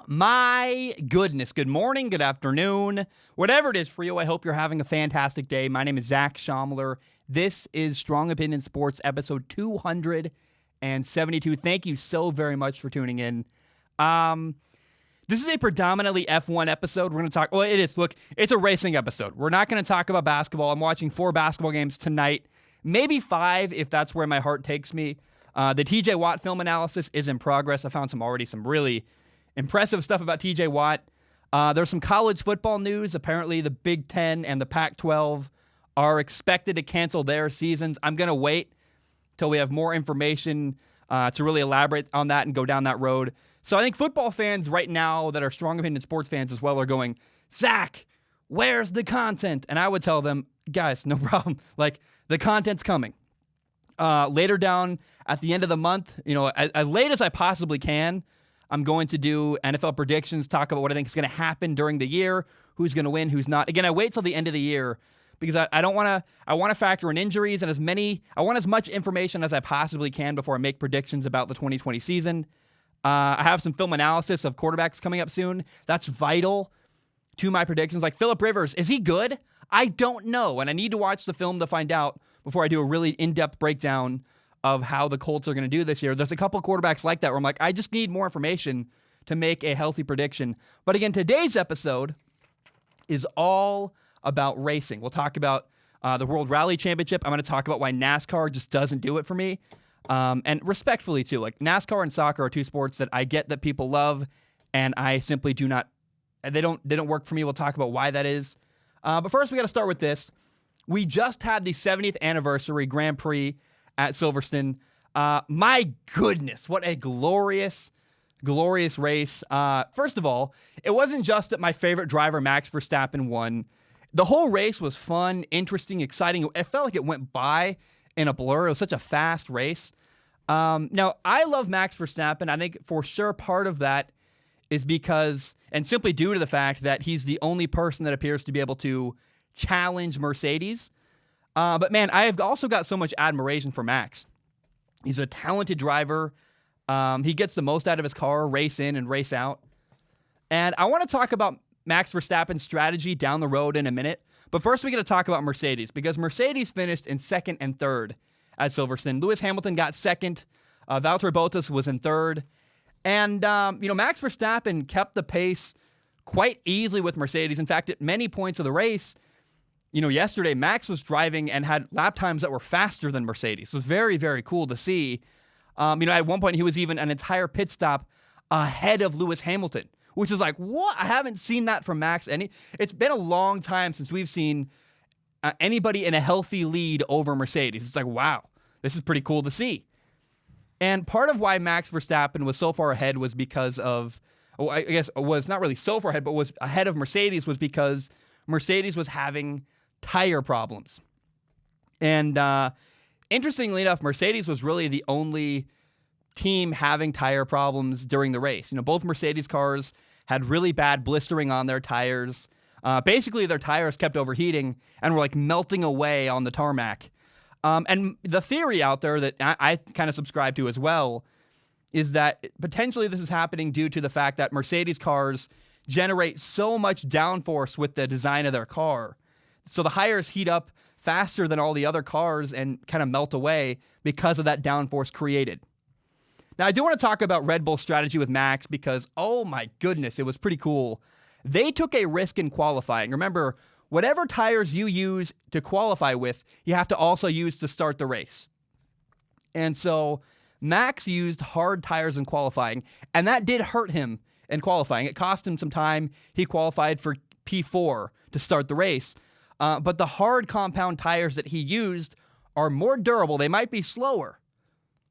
My goodness, good morning, good afternoon, whatever it is for you. I hope you're having a fantastic day. My name is Zach Schomler. This is Strong Opinion Sports, episode 272. Thank you so very much for tuning in. This is a predominantly F1 episode. We're going to talk, well, it is. Look, it's a racing episode. We're not going to talk about basketball. I'm watching 4 basketball games tonight, maybe 5 if that's where my heart takes me. The TJ Watt film analysis is in progress. I found some really impressive stuff about TJ Watt. There's some college football news. Apparently, the Big Ten and the Pac-12 are expected to cancel their seasons. I'm going to wait till we have more information to really elaborate on that and go down that road. So I think football fans right now that are Strong Opinion sports fans as well are going, Zach, where's the content? And I would tell them, guys, no problem. Like, the content's coming. Later down at the end of the month, as late as I possibly can, I'm going to do NFL predictions, talk about what I think is going to happen during the year, who's going to win, who's not. Again, I wait till the end of the year because I don't want to. I want to factor in injuries and I want as much information as I possibly can before I make predictions about the 2020 season. I have some film analysis of quarterbacks coming up soon. That's vital to my predictions. Like Phillip Rivers, is he good? I don't know, and I need to watch the film to find out before I do a really in-depth breakdown of how the Colts are going to do this year. There's a couple of quarterbacks like that where I'm like, I just need more information to make a healthy prediction. But again, today's episode is all about racing. We'll talk about the World Rally Championship. I'm going to talk about why NASCAR just doesn't do it for me. And respectfully, too, like NASCAR and soccer are 2 sports that I get that people love, and I simply do not. They don't work for me. We'll talk about why that is. But first, we got to start with this. We just had the 70th anniversary Grand Prix at Silverstone. My goodness, what a glorious race. First of all, it wasn't just that my favorite driver, Max Verstappen, won. The whole race was fun, interesting, exciting. It felt like it went by in a blur. It was such a fast race. Now, I love Max Verstappen. I think for sure part of that is because, and simply due to the fact that he's the only person that appears to be able to challenge Mercedes. But man, I have also got so much admiration for Max. He's a talented driver. He gets the most out of his car, race in and race out. And I want to talk about Max Verstappen's strategy down the road in a minute. But first, we got to talk about Mercedes, because Mercedes finished in 2nd and 3rd at Silverstone. Lewis Hamilton got 2nd. Valtteri Bottas was in 3rd. And, Max Verstappen kept the pace quite easily with Mercedes. In fact, at many points of the race, yesterday, Max was driving and had lap times that were faster than Mercedes. It was very, very cool to see. At one point, he was even an entire pit stop ahead of Lewis Hamilton, which is like, what? I haven't seen that from Max. It's been a long time since we've seen anybody in a healthy lead over Mercedes. It's like, wow, this is pretty cool to see. And part of why Max Verstappen was so far ahead was because of, I guess was not really so far ahead, but was ahead of Mercedes was because Mercedes was having tire problems. And interestingly enough, Mercedes was really the only team having tire problems during the race. Both Mercedes cars had really bad blistering on their tires. Basically, their tires kept overheating and were like melting away on the tarmac. And the theory out there that I kind of subscribe to as well is that potentially this is happening due to the fact that Mercedes cars generate so much downforce with the design of their car. So the tires heat up faster than all the other cars and kind of melt away because of that downforce created. Now, I do want to talk about Red Bull's strategy with Max because, oh my goodness, it was pretty cool. They took a risk in qualifying. Remember, whatever tires you use to qualify with, you have to also use to start the race. And so Max used hard tires in qualifying, and that did hurt him in qualifying. It cost him some time. He qualified for P4 to start the race. But the hard compound tires that he used are more durable. They might be slower,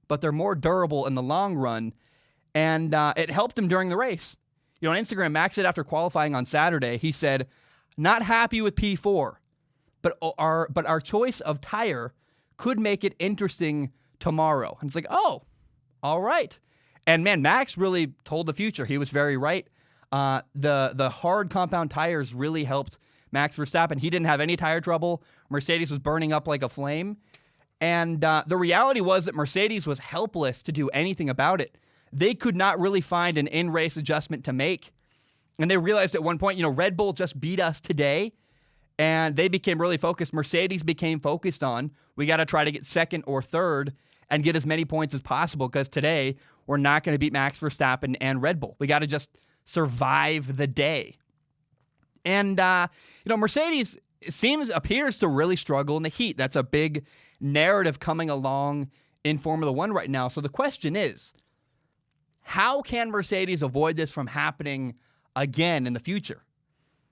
but they're more durable in the long run. And it helped him during the race. On Instagram, Max said after qualifying on Saturday, he said, not happy with P4, but our choice of tire could make it interesting tomorrow. And it's like, oh, all right. And man, Max really told the future. He was very right. The hard compound tires really helped Max Verstappen. He didn't have any tire trouble. Mercedes was burning up like a flame. And the reality was that Mercedes was helpless to do anything about it. they could not really find an in-race adjustment to make. And they realized at one point, Red Bull just beat us today, and they became really focused. Mercedes became focused on, we got to try to get second or third and get as many points as possible, because today we're not going to beat Max Verstappen and Red Bull. We got to just survive the day. And, Mercedes appears to really struggle in the heat. That's a big narrative coming along in Formula One right now. So the question is, how can Mercedes avoid this from happening again in the future?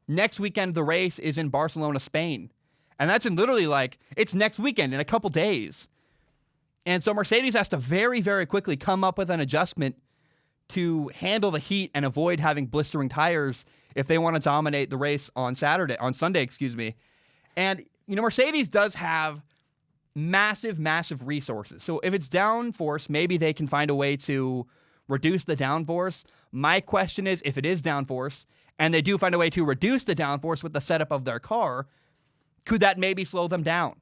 Next weekend, the race is in Barcelona, Spain. And that's in literally it's next weekend in a couple days. And so Mercedes has to very, very quickly come up with an adjustment to handle the heat and avoid having blistering tires if they want to dominate the race on Sunday. And, Mercedes does have massive, massive resources. So if it's downforce, maybe they can find a way to reduce the downforce. My question is, if it is downforce, and they do find a way to reduce the downforce with the setup of their car, could that maybe slow them down?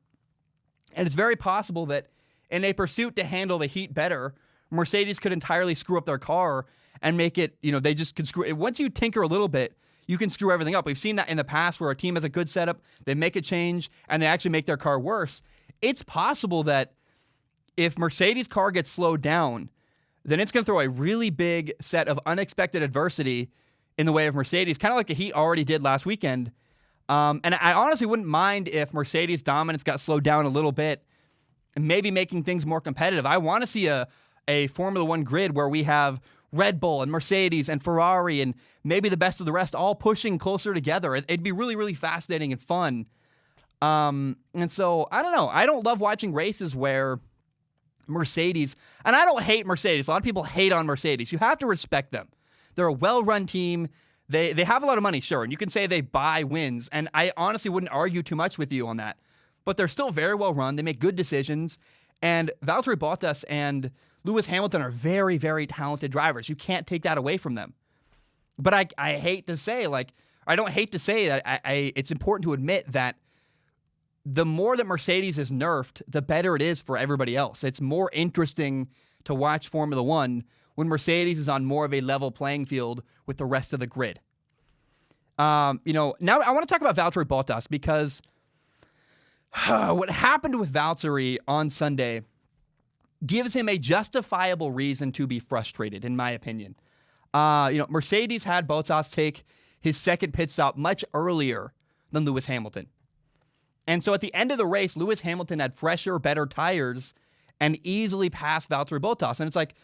And it's very possible that in a pursuit to handle the heat better, Mercedes could entirely screw up their car and make it, they just can screw it. Once you tinker a little bit, you can screw everything up. We've seen that in the past where a team has a good setup, they make a change, and they actually make their car worse. It's possible that if Mercedes' car gets slowed down, then it's going to throw a really big set of unexpected adversity in the way of Mercedes, kind of like the Heat already did last weekend. And I honestly wouldn't mind if Mercedes' dominance got slowed down a little bit and maybe making things more competitive. I want to see a Formula One grid where we have Red Bull and Mercedes and Ferrari and maybe the best of the rest all pushing closer together. It'd be really, really fascinating and fun. And so, I don't know. I don't love watching races where Mercedes, and I don't hate Mercedes. A lot of people hate on Mercedes. You have to respect them. They're a well-run team. They have a lot of money, sure, and you can say they buy wins, and I honestly wouldn't argue too much with you on that. But they're still very well-run. They make good decisions, and Valtteri Bottas and Lewis Hamilton are very, very talented drivers. You can't take that away from them. But I hate to say, I don't hate to say that it's important to admit that the more that Mercedes is nerfed, the better it is for everybody else. It's more interesting to watch Formula One when Mercedes is on more of a level playing field with the rest of the grid. Now I want to talk about Valtteri Bottas because what happened with Valtteri on Sunday gives him a justifiable reason to be frustrated, in my opinion. Mercedes had Bottas take his second pit stop much earlier than Lewis Hamilton. And so at the end of the race, Lewis Hamilton had fresher, better tires and easily passed Valtteri Bottas. And it's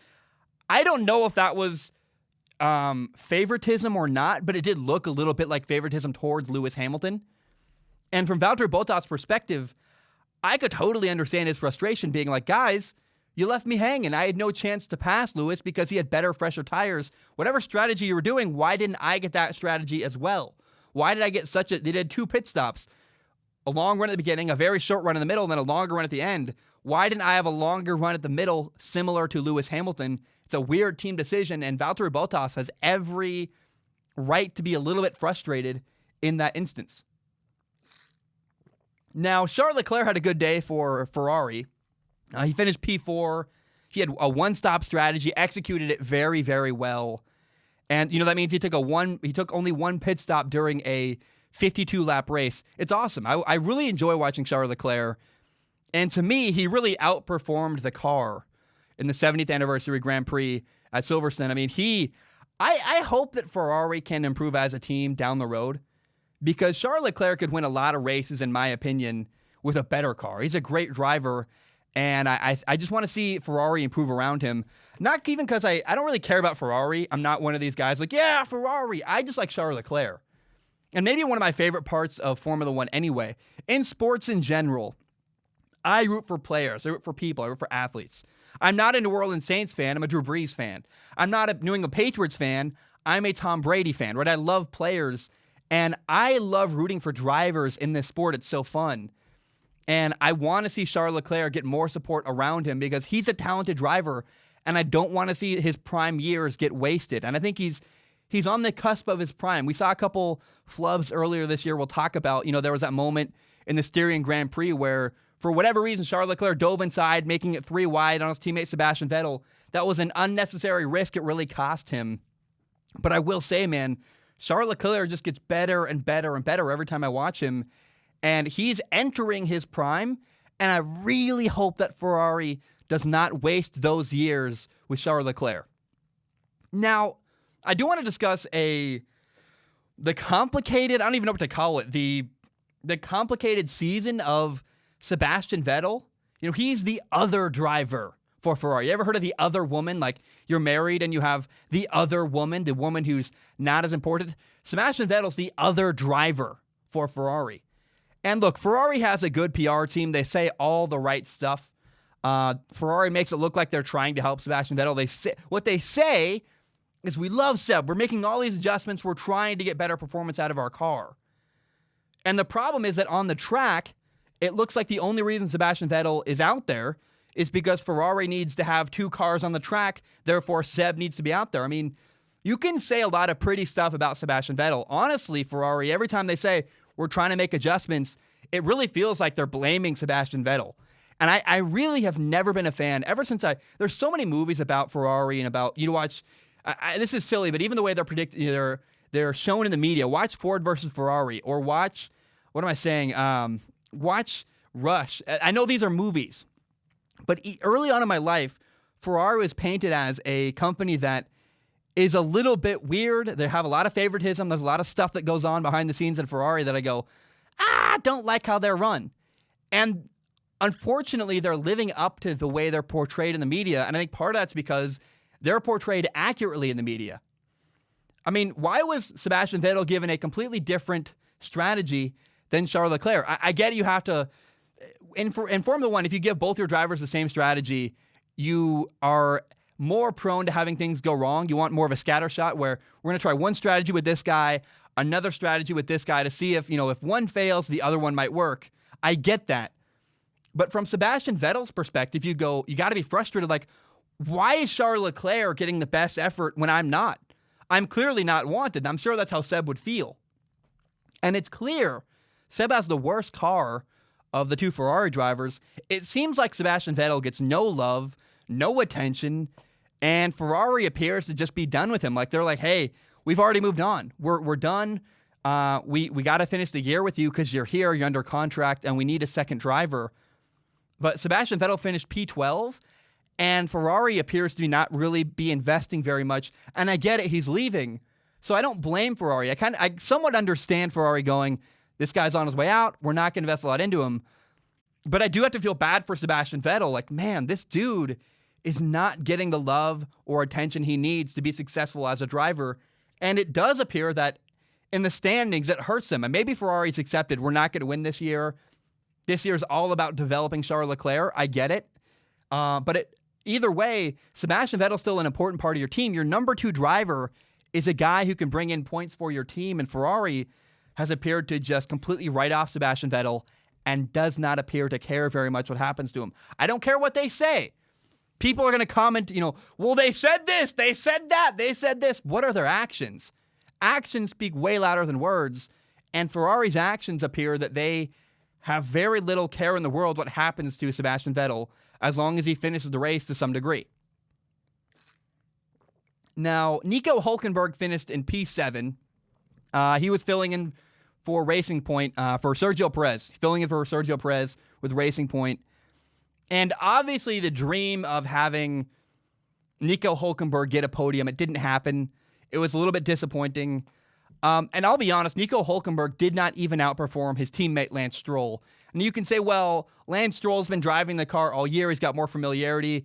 I don't know if that was favoritism or not, but it did look a little bit like favoritism towards Lewis Hamilton. And from Valtteri Bottas' perspective, I could totally understand his frustration being guys, you left me hanging. I had no chance to pass Lewis because he had better, fresher tires. Whatever strategy you were doing, why didn't I get that strategy as well? Why did I get they did 2 pit stops? A long run at the beginning, a very short run in the middle, and then a longer run at the end. Why didn't I have a longer run at the middle similar to Lewis Hamilton? It's a weird team decision, and Valtteri Bottas has every right to be a little bit frustrated in that instance. Now, Charles Leclerc had a good day for Ferrari. He finished P4. He had a one-stop strategy, executed it very, very well. And, that means he took only one pit stop during a 52-lap race. It's awesome. I really enjoy watching Charles Leclerc. And to me, he really outperformed the car in the 70th anniversary Grand Prix at Silverstone. I mean, I hope that Ferrari can improve as a team down the road because Charles Leclerc could win a lot of races, in my opinion, with a better car. He's a great driver, and I just want to see Ferrari improve around him. Not even because I don't really care about Ferrari. I'm not one of these guys yeah, Ferrari. I just like Charles Leclerc. And maybe one of my favorite parts of Formula One anyway. In sports in general, I root for players. I root for people. I root for athletes. I'm not a New Orleans Saints fan. I'm a Drew Brees fan. I'm not a New England Patriots fan. I'm a Tom Brady fan, right? I love players, and I love rooting for drivers in this sport. It's so fun. And I want to see Charles Leclerc get more support around him because he's a talented driver, and I don't want to see his prime years get wasted. And I think he's on the cusp of his prime. We saw a couple flubs earlier this year we'll talk about. There was that moment in the Styrian Grand Prix where, for whatever reason, Charles Leclerc dove inside, making it 3 wide on his teammate Sebastian Vettel. that was an unnecessary risk. It really cost him. But I will say, man, Charles Leclerc just gets better and better and better every time I watch him. And he's entering his prime. And I really hope that Ferrari does not waste those years with Charles Leclerc. Now, I do want to discuss the complicated, I don't even know what to call it, the complicated season of Sebastian Vettel. You know, he's the other driver for Ferrari. You ever heard of the other woman? Like, you're married and you have the other woman, the woman who's not as important. Sebastian Vettel's the other driver for Ferrari. And look, Ferrari has a good PR team. They say all the right stuff. Ferrari makes it look like they're trying to help Sebastian Vettel. What they say is, we love Seb. We're making all these adjustments. We're trying to get better performance out of our car. And the problem is that on the track, it looks like the only reason Sebastian Vettel is out there is because Ferrari needs to have 2 cars on the track. Therefore, Seb needs to be out there. I mean, you can say a lot of pretty stuff about Sebastian Vettel. Honestly, Ferrari, every time they say, we're trying to make adjustments, it really feels like they're blaming Sebastian Vettel. And I really have never been a fan, ever since there's so many movies about Ferrari and about, you watch, this is silly, but even the way they're shown in the media, watch Ford versus Ferrari, or watch, what am I saying, watch Rush. I know these are movies, but early on in my life, Ferrari was painted as a company that is a little bit weird. They have a lot of favoritism. There's a lot of stuff that goes on behind the scenes at Ferrari that I go, don't like how they're run. And unfortunately, they're living up to the way they're portrayed in the media. And I think part of that's because they're portrayed accurately in the media. I mean, why was Sebastian Vettel given a completely different strategy than Charles Leclerc? I get it, you have to, in Formula One, if you give both your drivers the same strategy, you are more prone to having things go wrong. You want more of a scatter shot where we're going to try one strategy with this guy, another strategy with this guy to see if one fails, the other one might work. I get that. But from Sebastian Vettel's perspective, you got to be frustrated. Like, why is Charles Leclerc getting the best effort when I'm not? I'm clearly not wanted. I'm sure that's how Seb would feel. And it's clear Seb has the worst car of the 2 Ferrari drivers. It seems like Sebastian Vettel gets no love, no attention, and Ferrari appears to just be done with him. Like, they're like, hey, we've already moved on. We're done. We got to finish the year with you because you're here, you're under contract, and we need a second driver. But Sebastian Vettel finished P12, and Ferrari appears to not really be investing very much. And I get it, he's leaving. So I don't blame Ferrari. I somewhat understand Ferrari going, this guy's on his way out. We're not going to invest a lot into him. But I do have to feel bad for Sebastian Vettel. Like, man, this dude is not getting the love or attention he needs to be successful as a driver. And it does appear that in the standings, it hurts him. And maybe Ferrari's accepted, we're not going to win this year. This year's all about developing Charles Leclerc. I get it. But either way, Sebastian Vettel's still an important part of your team. Your number 2 driver is a guy who can bring in points for your team. And Ferrari has appeared to just completely write off Sebastian Vettel and does not appear to care very much what happens to him. I don't care what they say. People are going to comment, well, they said this, they said that, they said this. What are their actions? Actions speak way louder than words, and Ferrari's actions appear that they have very little care in the world what happens to Sebastian Vettel as long as he finishes the race to some degree. Now, Nico Hulkenberg finished in P7. He was filling in for Racing Point for Sergio Perez, with Racing Point. And obviously the dream of having Nico Hulkenberg get a podium, it didn't happen. It was a little bit disappointing. And I'll be honest, Nico Hulkenberg did not even outperform his teammate Lance Stroll. And you can say, well, Lance Stroll's been driving the car all year. He's got more familiarity.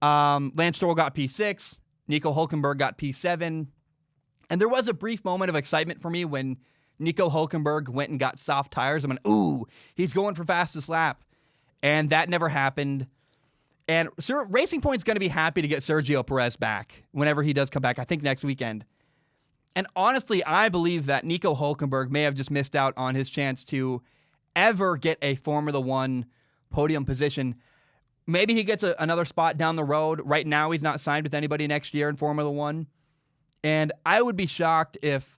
Lance Stroll got P6. Nico Hulkenberg got P7. And there was a brief moment of excitement for me when Nico Hulkenberg went and got soft tires. I went, ooh, he's going for fastest lap. And that never happened. And Racing Point's going to be happy to get Sergio Perez back whenever he does come back, I think next weekend. And honestly, I believe that Nico Hulkenberg may have just missed out on his chance to ever get a Formula One podium position. Maybe he gets another spot down the road. Right now, he's not signed with anybody next year in Formula One. And I would be shocked if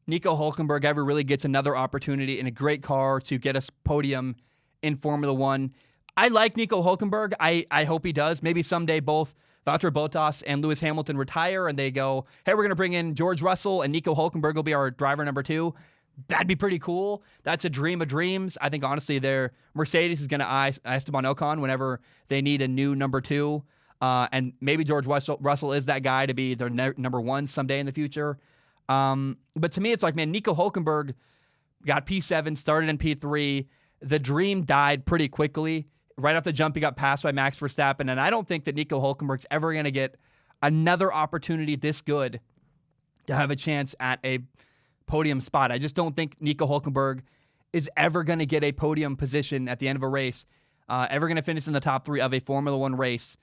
Nico Hulkenberg ever really gets another opportunity in a great car to get a podium in Formula One. I like Nico Hulkenberg. I hope he does. Maybe someday both Valtteri Bottas and Lewis Hamilton retire and they go, hey, we're going to bring in George Russell and Nico Hulkenberg will be our driver number 2. That'd be pretty cool. That's a dream of dreams. I think, honestly, Mercedes is going to eye Esteban Ocon whenever they need a new number 2. And maybe George Russell is that guy to be their number 1 someday in the future. But to me, it's like, man, Nico Hulkenberg got P7, started in P3. The dream died pretty quickly. Right off the jump, he got passed by Max Verstappen. And I don't think that Nico Hulkenberg's ever going to get another opportunity this good to have a chance at a podium spot. I just don't think Nico Hulkenberg is ever going to get a podium position at the end of a race, ever going to finish in the top 3 of a Formula One race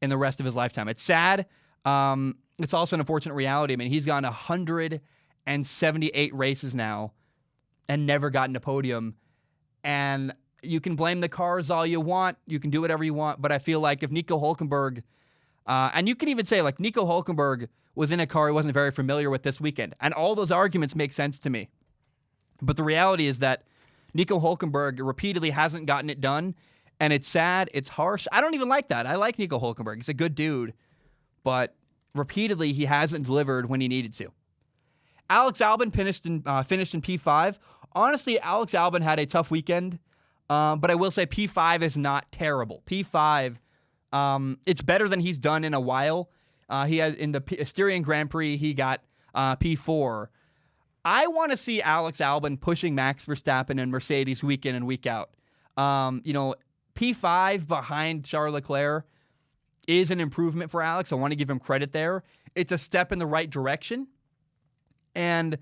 in the rest of his lifetime. It's sad. It's also an unfortunate reality. I mean, he's gone 178 races now and never gotten a podium. And you can blame the cars all you want. You can do whatever you want. But I feel like if Nico Hulkenberg, and you can even say, like, Nico Hulkenberg was in a car he wasn't very familiar with this weekend. And all those arguments make sense to me. But the reality is that Nico Hulkenberg repeatedly hasn't gotten it done. And it's sad. It's harsh. I don't even like that. I like Nico Hulkenberg. He's a good dude. But repeatedly, he hasn't delivered when he needed to. Alex Albon finished in P5. Honestly, Alex Albon had a tough weekend. But I will say P5 is not terrible. P5, it's better than he's done in a while. He had in the Styrian Grand Prix, he got P4. I want to see Alex Albon pushing Max Verstappen and Mercedes week in and week out. P5 behind Charles Leclerc is an improvement for Alex. I want to give him credit there. It's a step in the right direction. And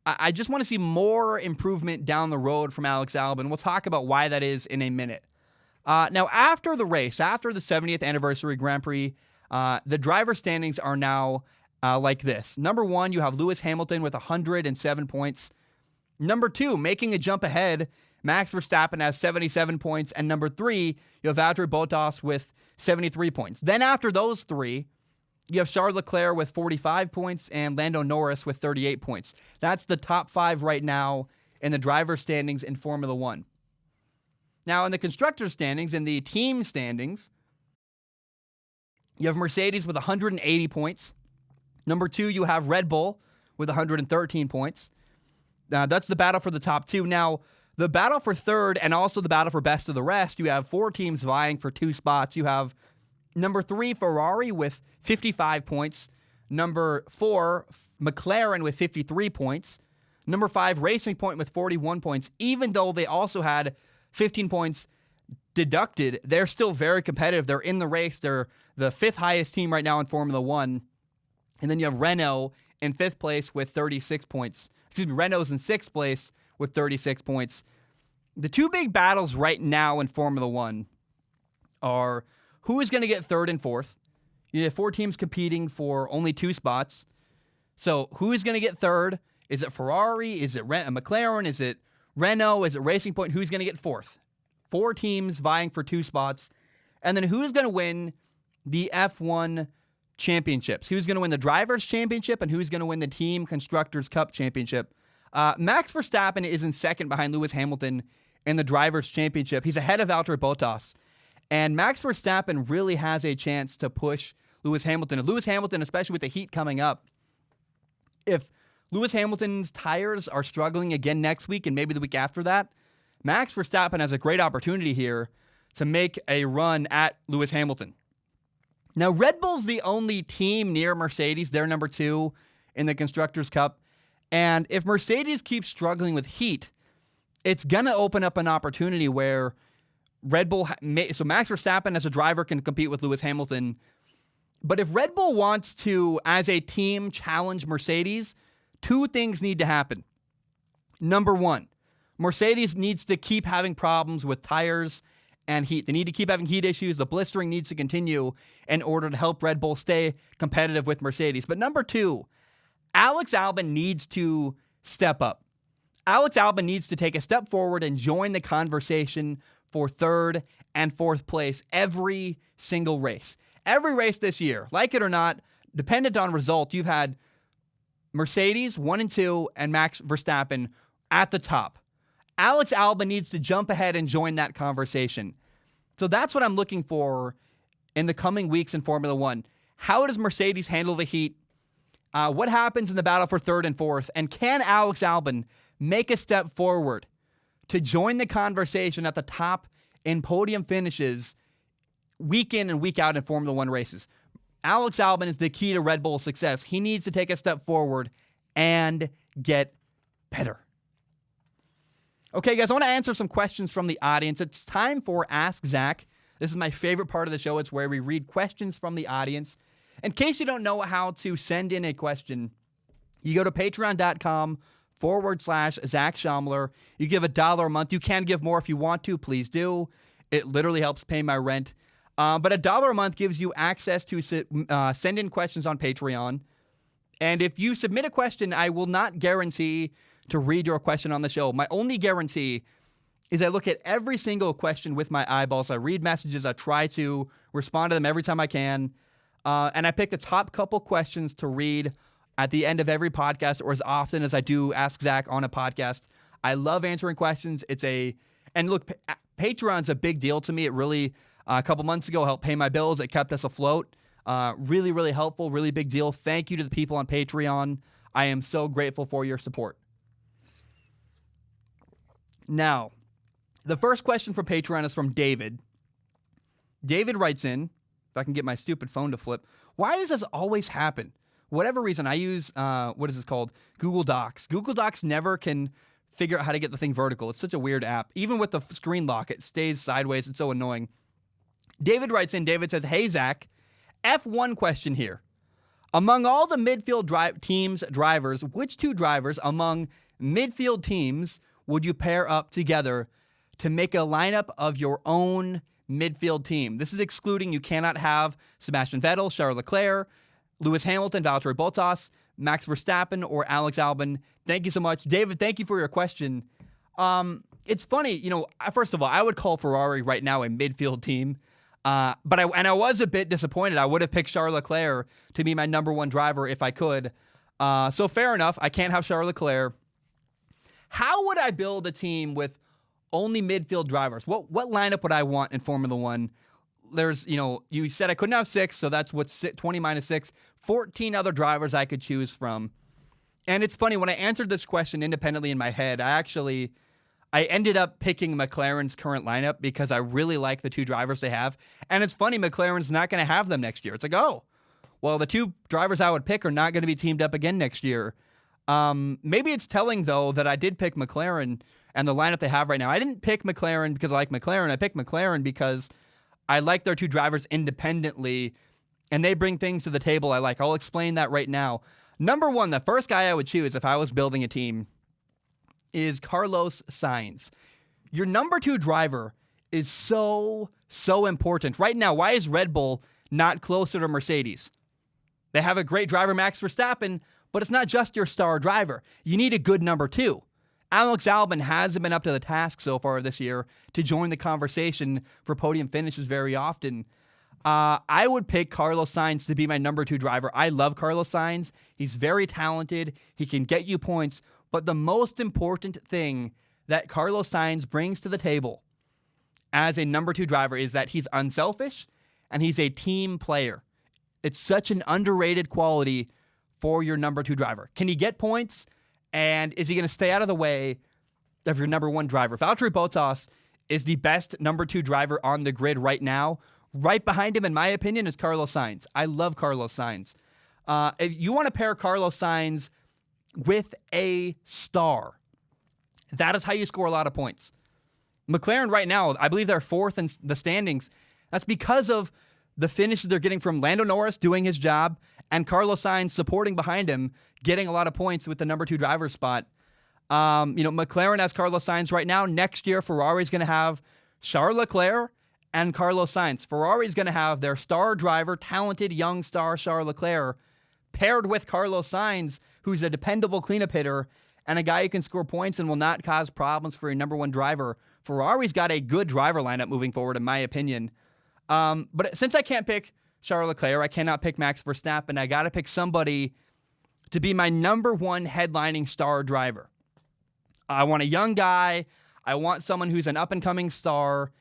I just want to see more improvement down the road from Alex Albon. We'll talk about why that is in a minute. Now, after the race, after the 70th anniversary Grand Prix, the driver standings are now like this. Number 1, you have Lewis Hamilton with 107 points. Number 2, making a jump ahead, Max Verstappen has 77 points. And number 3, you have Valtteri Bottas with 73 points. Then after those 3, you have Charles Leclerc with 45 points and Lando Norris with 38 points. That's the top 5 right now in the driver standings in Formula One. Now, in the constructor standings, in the team standings, you have Mercedes with 180 points. Number 2, you have Red Bull with 113 points. That's the battle for the top 2. Now, the battle for third and also the battle for best of the rest, you have 4 teams vying for 2 spots. You have number 3, Ferrari with 55 points. Number 4, McLaren with 53 points. Number 5, Racing Point with 41 points. Even though they also had 15 points deducted, they're still very competitive. They're in the race. They're the 5th highest team right now in Formula One. And then you have Renault in 5th place with 36 points. Renault's in 6th place with 36 points. The 2 big battles right now in Formula One are who is going to get 3rd and 4th. You have 4 teams competing for only 2 spots. So who is going to get 3rd? Is it Ferrari? Is it McLaren? Is it Renault? Is it Racing Point? Who's going to get 4th? 4 teams vying for 2 spots. And then who's going to win the F1 championships? Who's going to win the Drivers' Championship and who's going to win the Team Constructors' Cup Championship? Max Verstappen is in 2nd behind Lewis Hamilton in the Drivers' Championship. He's ahead of Valtteri Bottas. And Max Verstappen really has a chance to push Lewis Hamilton. And Lewis Hamilton, especially with the heat coming up, if Lewis Hamilton's tires are struggling again next week and maybe the week after that, Max Verstappen has a great opportunity here to make a run at Lewis Hamilton. Now, Red Bull's the only team near Mercedes. They're number 2 in the Constructors' Cup. And if Mercedes keeps struggling with heat, it's going to open up an opportunity where Red Bull, so Max Verstappen as a driver can compete with Lewis Hamilton. But if Red Bull wants to, as a team, challenge Mercedes, 2 things need to happen. Number 1, Mercedes needs to keep having problems with tires and heat. They need to keep having heat issues. The blistering needs to continue in order to help Red Bull stay competitive with Mercedes. But number 2, Alex Albon needs to step up. Alex Albon needs to take a step forward and join the conversation for 3rd and 4th place every single race. Every race this year, like it or not, dependent on result, you've had Mercedes 1 and 2 and Max Verstappen at the top. Alex Albon needs to jump ahead and join that conversation. So that's what I'm looking for in the coming weeks in Formula One. How does Mercedes handle the heat? What happens in the battle for third and fourth? And can Alex Albon make a step forward to join the conversation at the top in podium finishes week in and week out in Formula One races? Alex Albon is the key to Red Bull's success. He needs to take a step forward and get better. Okay, guys, I want to answer some questions from the audience. It's time for Ask Zach. This is my favorite part of the show. It's where we read questions from the audience. In case you don't know how to send in a question, you go to patreon.com/Zach Schaumler. You give $1 a month. You can give more if you want to. Please do. It literally helps pay my rent. But $1 a month gives you access to send in questions on Patreon. And if you submit a question, I will not guarantee to read your question on the show. My only guarantee is I look at every single question with my eyeballs. I read messages. I try to respond to them every time I can. And I pick the top couple questions to read at the end of every podcast, or as often as I do Ask Zach on a podcast. I love answering questions. And look, Patreon's a big deal to me. It really, a couple months ago, helped pay my bills. It kept us afloat. Really, really helpful, really big deal. Thank you to the people on Patreon. I am so grateful for your support. Now, the first question from Patreon is from David. David writes in, if I can get my stupid phone to flip, why does this always happen? Whatever reason, I use, what is this called? Google Docs. Google Docs never can figure out how to get the thing vertical. It's such a weird app. Even with the screen lock, it stays sideways. It's so annoying. David writes in, David says, hey, Zach, F1 question here. Among all the midfield teams' drivers, which two drivers among midfield teams would you pair up together to make a lineup of your own midfield team? This is excluding you cannot have Sebastian Vettel, Charles Leclerc, Lewis Hamilton, Valtteri Bottas, Max Verstappen, or Alex Albon. Thank you so much. David, thank you for your question. It's funny, first of all, I would call Ferrari right now a midfield team. But I was a bit disappointed. I would have picked Charles Leclerc to be my number one driver if I could. So fair enough. I can't have Charles Leclerc. How would I build a team with only midfield drivers? What lineup would I want in Formula One? There's, you said I couldn't have 6, so that's what's 20 minus 6. 14 other drivers I could choose from. And it's funny, when I answered this question independently in my head, I ended up picking McLaren's current lineup because I really like the two drivers they have. And it's funny, McLaren's not going to have them next year. It's like, oh, well, the two drivers I would pick are not going to be teamed up again next year. Maybe it's telling, though, that I did pick McLaren and the lineup they have right now. I didn't pick McLaren because I like McLaren. I picked McLaren because I like their two drivers independently, and they bring things to the table I like. I'll explain that right now. Number one, the first guy I would choose if I was building a team is Carlos Sainz. Your number 2 driver is so important. Right now, why is Red Bull not closer to Mercedes? They have a great driver, Max Verstappen, but it's not just your star driver. You need a good number 2. Alex Albon hasn't been up to the task so far this year to join the conversation for podium finishes very often. I would pick Carlos Sainz to be my number 2 driver. I love Carlos Sainz. He's very talented. He can get you points. But the most important thing that Carlos Sainz brings to the table as a number 2 driver is that he's unselfish and he's a team player. It's such an underrated quality for your number 2 driver. Can he get points? And is he going to stay out of the way of your number 1 driver? Valtteri Bottas is the best number 2 driver on the grid right now. Right behind him, in my opinion, is Carlos Sainz. I love Carlos Sainz. If you want to pair Carlos Sainz with a star, that is how you score a lot of points. McLaren right now, I believe they're 4th in the standings. That's because of the finishes they're getting from Lando Norris doing his job and Carlos Sainz supporting behind him, getting a lot of points with the number 2 driver spot. McLaren has Carlos Sainz right now. Next year, Ferrari's going to have Charles Leclerc and Carlos Sainz. Ferrari's going to have their star driver, talented young star Charles Leclerc, paired with Carlos Sainz, who's a dependable cleanup hitter and a guy who can score points and will not cause problems for a number 1 driver. Ferrari's got a good driver lineup moving forward, in my opinion. But since I can't pick Charles Leclerc, I cannot pick Max Verstappen. I got to pick somebody to be my number 1 headlining star driver. I want a young guy. I want someone who's an up-and-coming star.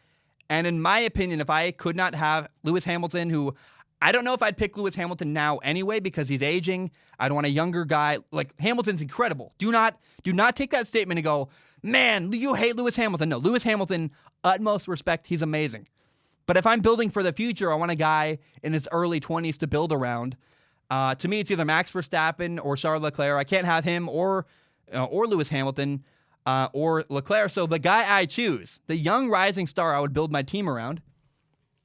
And in my opinion, if I could not have Lewis Hamilton, who I don't know if I'd pick Lewis Hamilton now anyway because he's aging. I'd want a younger guy. Like, Hamilton's incredible. Do not take that statement and go, man, you hate Lewis Hamilton. No, Lewis Hamilton, utmost respect, he's amazing. But if I'm building for the future, I want a guy in his early 20s to build around. To me, it's either Max Verstappen or Charles Leclerc. I can't have him or Lewis Hamilton or Leclerc. So the guy I choose, the young rising star I would build my team around,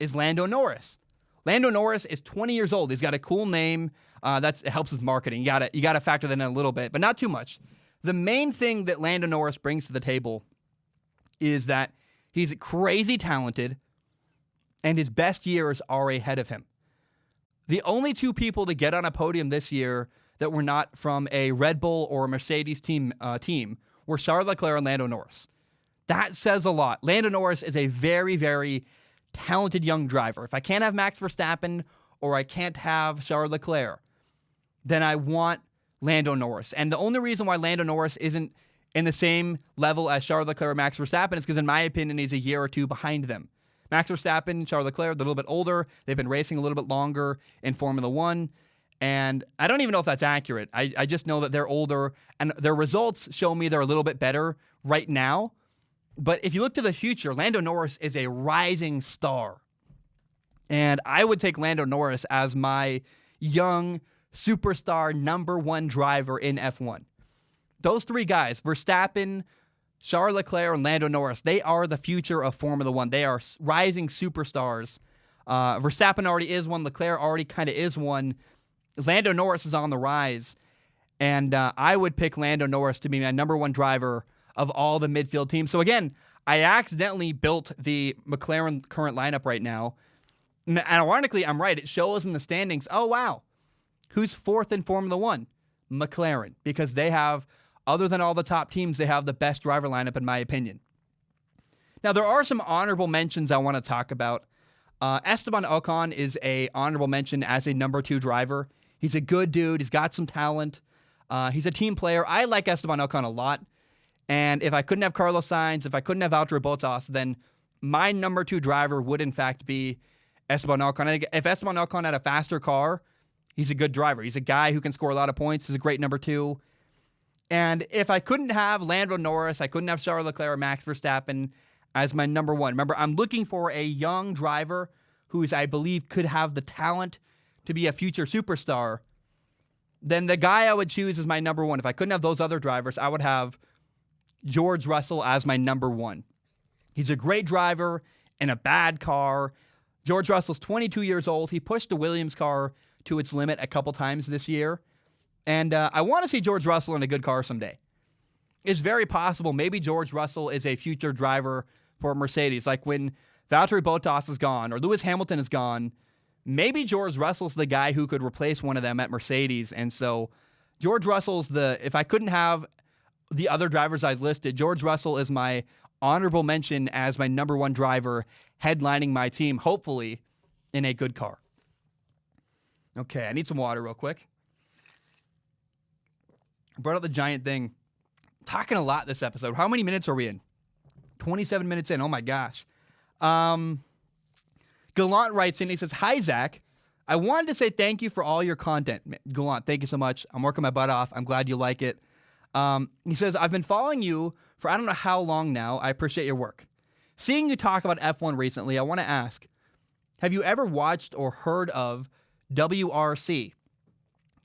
is Lando Norris. Lando Norris is 20 years old. He's got a cool name. It helps with marketing. You gotta factor that in a little bit, but not too much. The main thing that Lando Norris brings to the table is that he's crazy talented, and his best years are ahead of him. The only two people to get on a podium this year that were not from a Red Bull or a Mercedes team were Charles Leclerc and Lando Norris. That says a lot. Lando Norris is a very, very talented young driver. If I can't have Max Verstappen or I can't have Charles Leclerc, then I want Lando Norris. And the only reason why Lando Norris isn't in the same level as Charles Leclerc or Max Verstappen is because, in my opinion, he's a year or two behind them. Max Verstappen, Charles Leclerc, they're a little bit older. They've been racing a little bit longer in Formula One. And I don't even know if that's accurate. I just know that they're older, and their results show me they're a little bit better right now. But if you look to the future, Lando Norris is a rising star. And I would take Lando Norris as my young superstar number one driver in F1. Those three guys, Verstappen, Charles Leclerc, and Lando Norris, they are the future of Formula One. They are rising superstars. Verstappen already is one. Leclerc already kind of is one. Lando Norris is on the rise. And I would pick Lando Norris to be my number one driver of all the midfield teams. So again, I accidentally built the McLaren current lineup right now. And ironically, I'm right. It shows in the standings, oh, wow, who's fourth in Formula One? McLaren. Because they have, other than all the top teams, they have the best driver lineup, in my opinion. Now, there are some honorable mentions I want to talk about. Esteban Ocon is a honorable mention as a number two driver. He's a good dude. He's got some talent. He's a team player. I like Esteban Ocon a lot. And if I couldn't have Carlos Sainz, if I couldn't have Valtteri Bottas, then my number two driver would, in fact, be Esteban Ocon. I think if Esteban Ocon had a faster car, he's a good driver. He's a guy who can score a lot of points. He's a great number two. And if I couldn't have Lando Norris, I couldn't have Charles Leclerc or Max Verstappen as my number one. Remember, I'm looking for a young driver who's, I believe, could have the talent to be a future superstar. Then the guy I would choose as my number one. If I couldn't have those other drivers, I would have George Russell as my number one. He's a great driver in a bad car. George Russell's 22 years old. He pushed the Williams car to its limit a couple times this year. And I want to see George Russell in a good car someday. It's very possible maybe George Russell is a future driver for Mercedes. Like when Valtteri Bottas is gone or Lewis Hamilton is gone, maybe George Russell's the guy who could replace one of them at Mercedes. And so George Russell's if I couldn't have the other drivers I listed, George Russell is my honorable mention as my number one driver headlining my team, hopefully in a good car. Okay, I need some water real quick. I brought up the giant thing. Talking a lot this episode. How many minutes are we in? 27 minutes in. Oh my gosh. Gallant writes in, he says, "Hi, Zach. I wanted to say thank you for all your content." Gallant, thank you so much. I'm working my butt off. I'm glad you like it. He says, "I've been following you for I don't know how long now. I appreciate your work. Seeing you talk about F1 recently, I want to ask, have you ever watched or heard of WRC?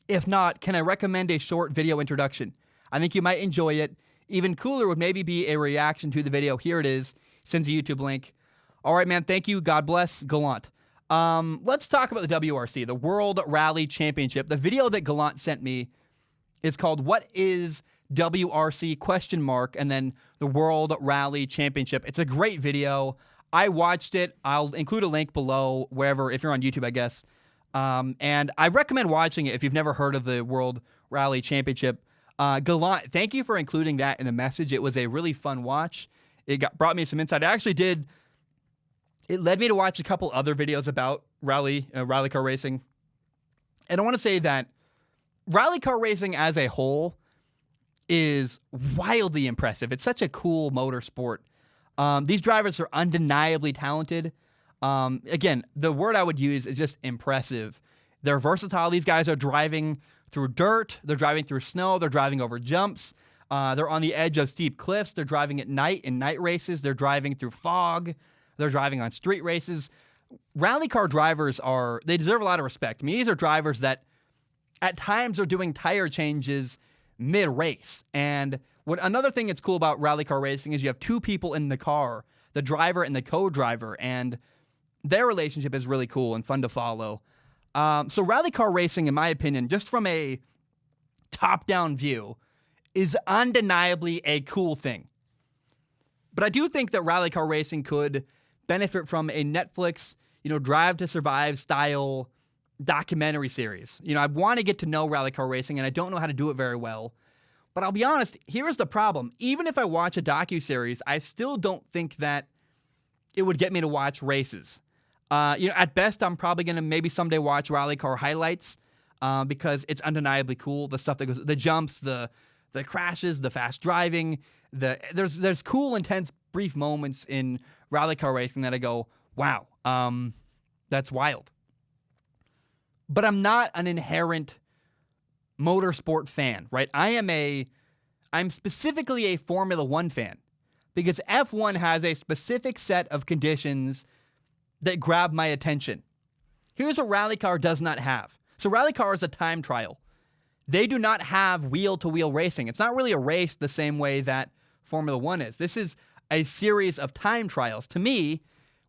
If not, can I recommend a short video introduction? I think you might enjoy it. Even cooler would maybe be a reaction to the video. Here it is." Sends a YouTube link. All right, man. Thank you. God bless. Gallant. Let's talk about the WRC, the World Rally Championship. The video that Gallant sent me is called "What is WRC?" ? And then the World Rally Championship. It's a great video. I watched it. I'll include a link below wherever, if you're on YouTube, I guess. And I recommend watching it if you've never heard of the World Rally Championship. Gallant, thank you for including that in the message. It was a really fun watch. It brought me some insight. It led me to watch a couple other videos about rally car racing. And I want to say that rally car racing as a whole is wildly impressive. It's such a cool motorsport. These drivers are undeniably talented. Again, the word I would use is just impressive. They're versatile. These guys are driving through dirt. They're driving through snow. They're driving over jumps. They're on the edge of steep cliffs. They're driving at night in night races. They're driving through fog. They're driving on street races. Rally car drivers they deserve a lot of respect. I mean, these are drivers that at times are doing tire changes mid-race. And another thing that's cool about rally car racing is you have two people in the car, the driver and the co-driver, and their relationship is really cool and fun to follow. So rally car racing, in my opinion, just from a top-down view, is undeniably a cool thing. But I do think that rally car racing could benefit from a Netflix, Drive to Survive style documentary series. I want to get to know rally car racing, and I don't know how to do it very well. But I'll be honest, here's the problem. Even if I watch a docuseries, I still don't think that it would get me to watch races. At best, I'm probably going to maybe someday watch rally car highlights because it's undeniably cool. The stuff that goes, the jumps, the crashes, the fast driving. There's cool, intense, brief moments in rally car racing that I go, wow, that's wild. But I'm not an inherent motorsport fan, right? I'm specifically a Formula One fan because F1 has a specific set of conditions that grab my attention. Here's what rally car does not have. So rally car is a time trial. They do not have wheel-to-wheel racing. It's not really a race the same way that Formula One is. This is a series of time trials. To me,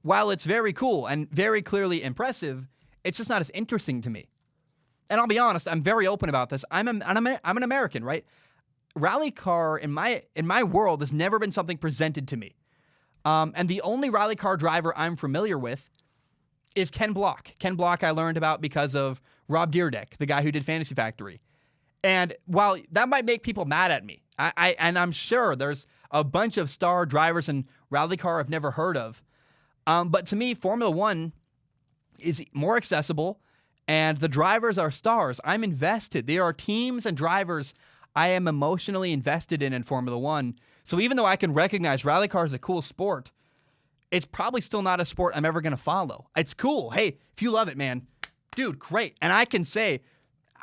while it's very cool and very clearly impressive, it's just not as interesting to me. And I'll be honest, I'm very open about this. I'm an American, right? Rally car in my world has never been something presented to me. And the only rally car driver I'm familiar with is Ken Block. Ken Block I learned about because of Rob Dyrdek, the guy who did Fantasy Factory. And while that might make people mad at me, and I'm sure there's a bunch of star drivers in rally car I've never heard of. But to me, Formula One is more accessible, and the drivers are stars. I'm invested. There are teams and drivers I am emotionally invested in Formula One. So even though I can recognize rally car is a cool sport, it's probably still not a sport I'm ever going to follow. It's cool. Hey, if you love it, man, dude, great. And I can say,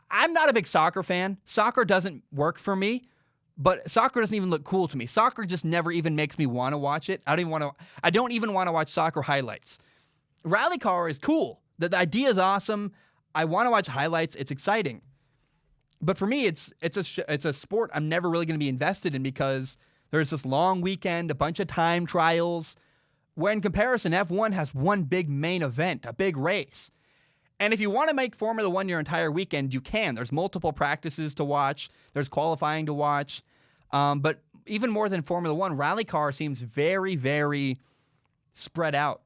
I'm not a big soccer fan. Soccer doesn't work for me, but soccer doesn't even look cool to me. Soccer just never even makes me want to watch it. I don't even want to watch soccer highlights. Rally car is cool. The idea is awesome. I want to watch highlights. It's exciting. But for me, it's a sport I'm never really going to be invested in because there's this long weekend, a bunch of time trials, where in comparison, F1 has one big main event, a big race. And if you want to make Formula One your entire weekend, you can. There's multiple practices to watch. There's qualifying to watch. But even more than Formula One, rally car seems very, very spread out.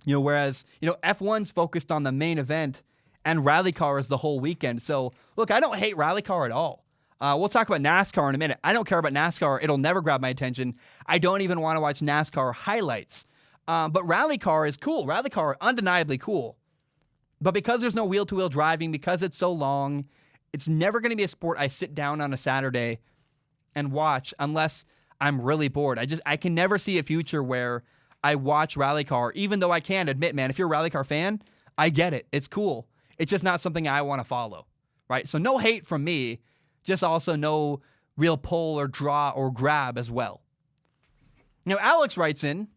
Whereas, F1's focused on the main event and rally car is the whole weekend. So, look, I don't hate rally car at all. We'll talk about NASCAR in a minute. I don't care about NASCAR. It'll never grab my attention. I don't even want to watch NASCAR highlights. But rally car is cool. Rally car, undeniably cool. But because there's no wheel-to-wheel driving, because it's so long, it's never going to be a sport I sit down on a Saturday and watch unless I'm really bored. I can never see a future where I watch rally car, even though I can admit, man, if you're a rally car fan, I get it. It's cool. It's just not something I want to follow, right? So no hate from me, just also no real pull or draw or grab as well. Alex writes in.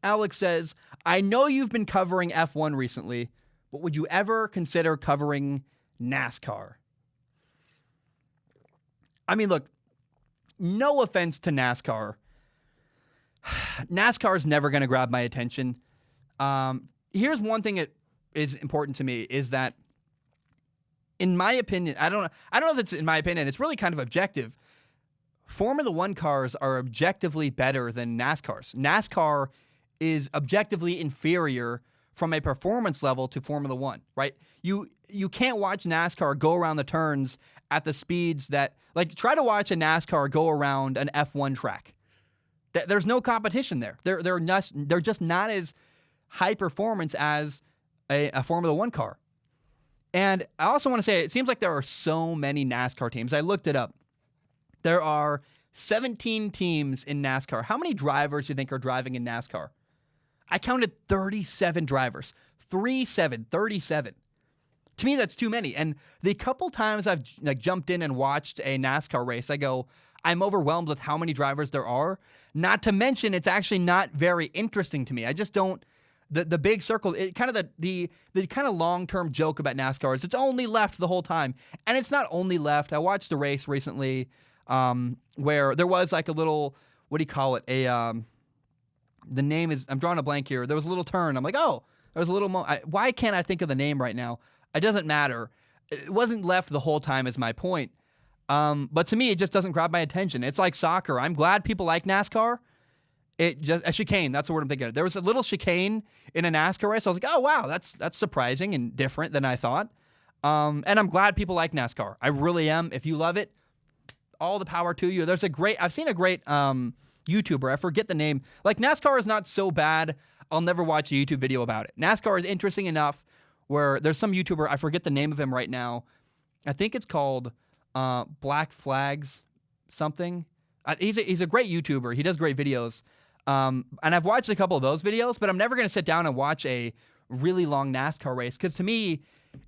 Alex says, I know you've been covering F1 recently, but would you ever consider covering NASCAR? I mean, look, no offense to NASCAR. NASCAR is never going to grab my attention. Here's one thing that is important to me is that, in my opinion, I don't know if it's in my opinion, it's really kind of objective. Formula One cars are objectively better than NASCARs. NASCAR is objectively inferior from a performance level to Formula One, right? You can't watch NASCAR go around the turns at the speeds that, try to watch a NASCAR go around an F1 track. There's no competition there. They're just not as high performance as a Formula One car. And I also want to say, it seems like there are so many NASCAR teams. I looked it up. There are 17 teams in NASCAR. How many drivers do you think are driving in NASCAR? I counted 37 drivers. 37. To me, that's too many. And the couple times I've jumped in and watched a NASCAR race, I go, I'm overwhelmed with how many drivers there are. Not to mention, it's actually not very interesting to me. I just don't. The big circle, kind of the kind of long-term joke about NASCAR is it's only left the whole time. And it's not only left. I watched a race recently where there was like a little, what do you call it? The name is, I'm drawing a blank here. There was a little turn. I'm like, oh, there was a little, why can't I think of the name right now? It doesn't matter. It wasn't left the whole time is my point. But to me, it just doesn't grab my attention. It's like soccer. I'm glad people like NASCAR. A chicane, that's the word I'm thinking of. There was a little chicane in a NASCAR race. I was like, oh, wow, that's surprising and different than I thought. And I'm glad people like NASCAR. I really am. If you love it, all the power to you. I've seen a great YouTuber. I forget the name. Like, NASCAR is not so bad, I'll never watch a YouTube video about it. NASCAR is interesting enough where there's some YouTuber, I forget the name of him right now. I think it's called Black Flags something. He's a great YouTuber. He does great videos. And I've watched a couple of those videos, but I'm never going to sit down and watch a really long NASCAR race because to me,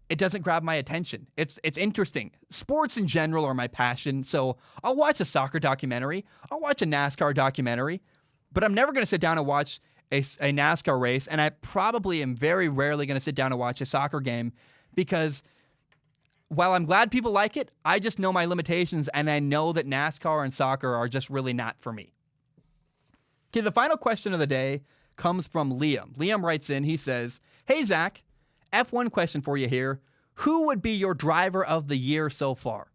it doesn't grab my attention. It's interesting. Sports in general are my passion, so I'll watch a soccer documentary. I'll watch a NASCAR documentary, but I'm never going to sit down and watch a NASCAR race, and I probably am very rarely going to sit down and watch a soccer game because while I'm glad people like it, I just know my limitations, and I know that NASCAR and soccer are just really not for me. Okay, the final question of the day comes from Liam. Liam writes in, he says, hey, Zach, F1 question for you here. Who would be your driver of the year so far?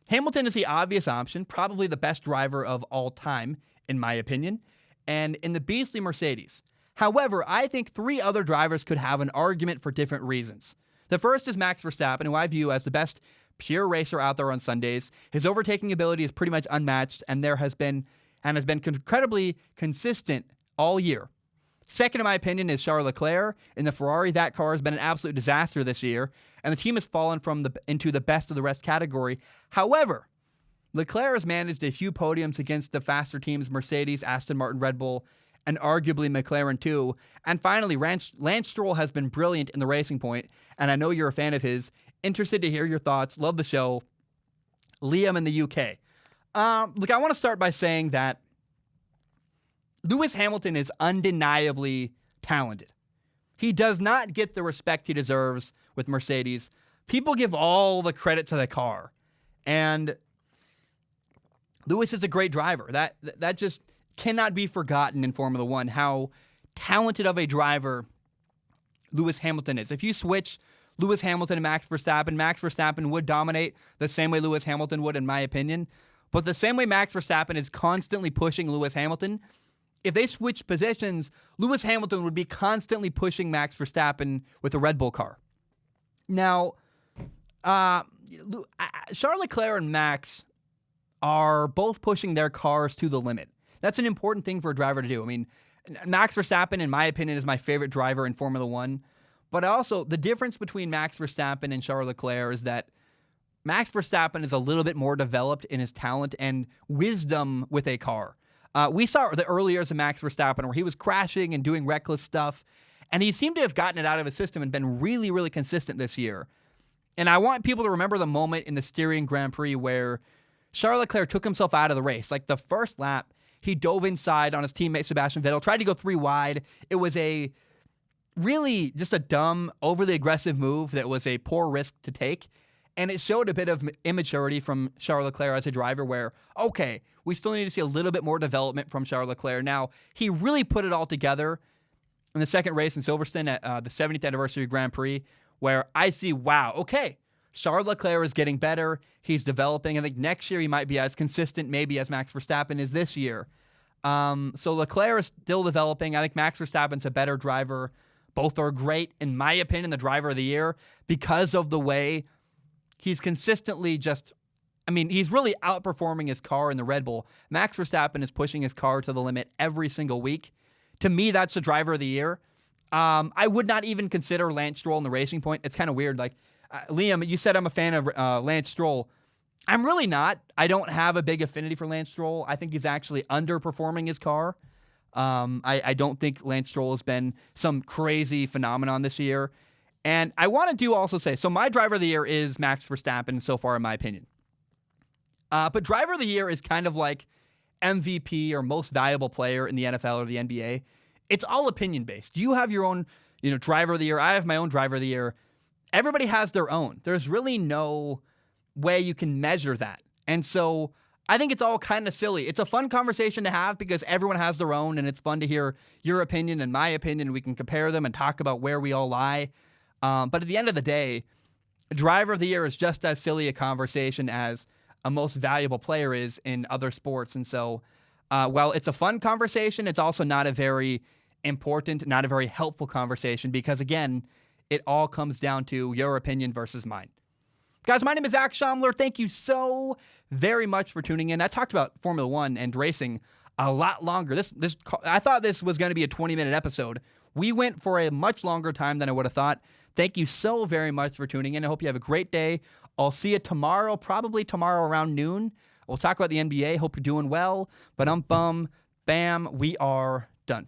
Hamilton is the obvious option, probably the best driver of all time, in my opinion, and in the beastly Mercedes. However, I think 3 other drivers could have an argument for different reasons. The first is Max Verstappen, who I view as the best pure racer out there on Sundays. His overtaking ability is pretty much unmatched, and has been incredibly consistent all year. Second, in my opinion, is Charles Leclerc in the Ferrari. That car has been an absolute disaster this year, and the team has fallen into the best of the rest category. However, Leclerc has managed a few podiums against the faster teams, Mercedes, Aston Martin, Red Bull, and arguably McLaren too. And finally, Lance Stroll has been brilliant in the Racing Point, and I know you're a fan of his. Interested to hear your thoughts. Love the show. Liam in the UK. Look, I want to start by saying that Lewis Hamilton is undeniably talented. He does not get the respect he deserves with Mercedes. People give all the credit to the car. And Lewis is a great driver. That just cannot be forgotten in Formula One, how talented of a driver Lewis Hamilton is. If you switch Lewis Hamilton and Max Verstappen would dominate the same way Lewis Hamilton would, in my opinion. But the same way Max Verstappen is constantly pushing Lewis Hamilton, if they switch positions, Lewis Hamilton would be constantly pushing Max Verstappen with a Red Bull car. Now, Charles Leclerc and Max are both pushing their cars to the limit. That's an important thing for a driver to do. I mean, Max Verstappen, in my opinion, is my favorite driver in Formula One. But also, the difference between Max Verstappen and Charles Leclerc is that Max Verstappen is a little bit more developed in his talent and wisdom with a car. We saw the early years of Max Verstappen where he was crashing and doing reckless stuff, and he seemed to have gotten it out of his system and been really, really consistent this year. And I want people to remember the moment in the Styrian Grand Prix where Charles Leclerc took himself out of the race. Like the first lap, he dove inside on his teammate Sebastian Vettel, tried to go 3 wide. It was really just a dumb, overly aggressive move that was a poor risk to take. And it showed a bit of immaturity from Charles Leclerc as a driver where, okay, we still need to see a little bit more development from Charles Leclerc. Now, he really put it all together in the second race in Silverstone at the 70th anniversary Grand Prix, where I see, wow, okay, Charles Leclerc is getting better. He's developing. I think next year he might be as consistent maybe as Max Verstappen is this year. So Leclerc is still developing. I think Max Verstappen's a better driver. Both are great, in my opinion, the driver of the year because of the way he's consistently he's really outperforming his car in the Red Bull. Max Verstappen is pushing his car to the limit every single week. To me, that's the driver of the year. I would not even consider Lance Stroll in the Racing Point. It's kind of weird. Like, Liam, you said I'm a fan of Lance Stroll. I'm really not. I don't have a big affinity for Lance Stroll. I think he's actually underperforming his car. I don't think Lance Stroll has been some crazy phenomenon this year. And I want to also say, so my driver of the year is Max Verstappen so far, in my opinion. But driver of the year is kind of like MVP or most valuable player in the NFL or the NBA. It's all opinion based. You have your own, driver of the year. I have my own driver of the year. Everybody has their own. There's really no way you can measure that. And so I think it's all kind of silly. It's a fun conversation to have because everyone has their own, and it's fun to hear your opinion and my opinion. We can compare them and talk about where we all lie. But at the end of the day, driver of the year is just as silly a conversation as a most valuable player is in other sports. And so while it's a fun conversation, it's also not a very important, not a very helpful conversation because, again, it all comes down to your opinion versus mine. Guys, my name is Zach Schaumler. Thank you so very much for tuning in. I talked about Formula One and racing a lot longer. I thought this was going to be a 20-minute episode. We went for a much longer time than I would have thought. Thank you so very much for tuning in. I hope you have a great day. I'll see you tomorrow, probably tomorrow around noon. We'll talk about the NBA. Hope you're doing well. Bam, we are done.